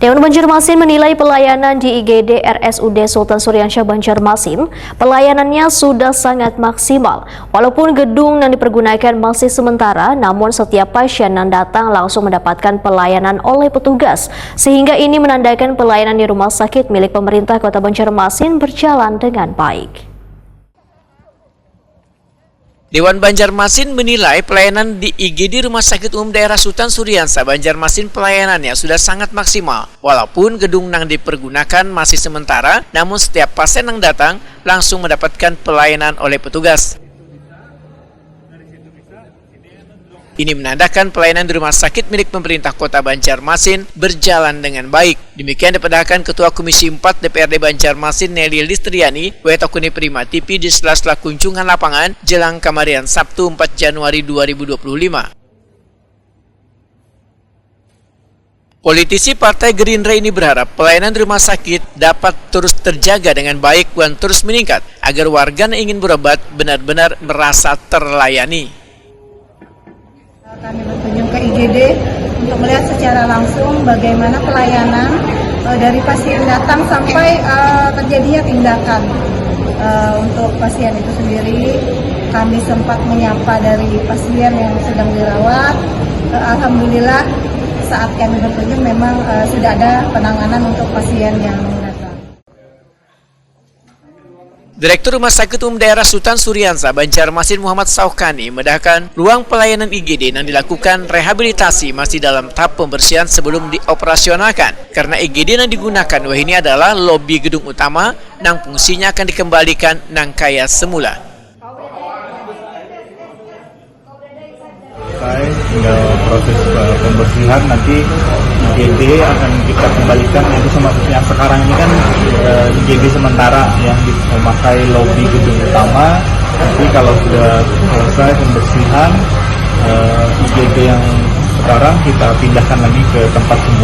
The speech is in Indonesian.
Dewan Banjarmasin menilai pelayanan di IGD RSUD Sultan Suryansyah Banjarmasin pelayanannya sudah sangat maksimal. Walaupun gedung yang dipergunakan masih sementara, namun setiap pasien yang datang langsung mendapatkan pelayanan oleh petugas, sehingga ini menandakan pelayanan di rumah sakit milik pemerintah Kota Banjarmasin berjalan dengan baik. Dewan Banjarmasin menilai pelayanan di IGD Rumah Sakit Umum Daerah Sultan Suryansyah Banjarmasin pelayanannya sudah sangat maksimal. Walaupun gedung yang dipergunakan masih sementara, namun setiap pasien yang datang langsung mendapatkan pelayanan oleh petugas. Ini menandakan pelayanan di rumah sakit milik pemerintah Kota Banjarmasin berjalan dengan baik. Demikian diperdakan Ketua Komisi 4 DPRD Banjarmasin Nelly Listriani, Wetakuni Prima TV di sela-sela kunjungan lapangan jelang Kamarian Sabtu 4 Januari 2025. Politisi Partai Gerindra ini berharap pelayanan di rumah sakit dapat terus terjaga dengan baik dan terus meningkat agar warga yang ingin berobat benar-benar merasa terlayani. Kami berkunjung ke IGD untuk melihat secara langsung bagaimana pelayanan dari pasien datang sampai terjadinya tindakan. Untuk pasien itu sendiri, kami sempat menyapa dari pasien yang sedang dirawat. Alhamdulillah saat kami berkunjung memang sudah ada penanganan untuk pasien yang datang. Direktur Rumah Sakit Umum Daerah Sultan Suryansyah Banjarmasin Muhammad Saukani medahkan ruang pelayanan IGD yang dilakukan rehabilitasi masih dalam tahap pembersihan sebelum dioperasionalkan. Karena IGD yang digunakan ini adalah lobi gedung utama yang fungsinya akan dikembalikan nang kaya semula. Tinggal proses pembersihan, nanti IGD akan kita kembalikan, yaitu yang sekarang ini kan IGD sementara yang memakai lobi gedung utama. Nanti kalau sudah selesai pembersihan, IGD yang sekarang kita pindahkan lagi ke tempat semula.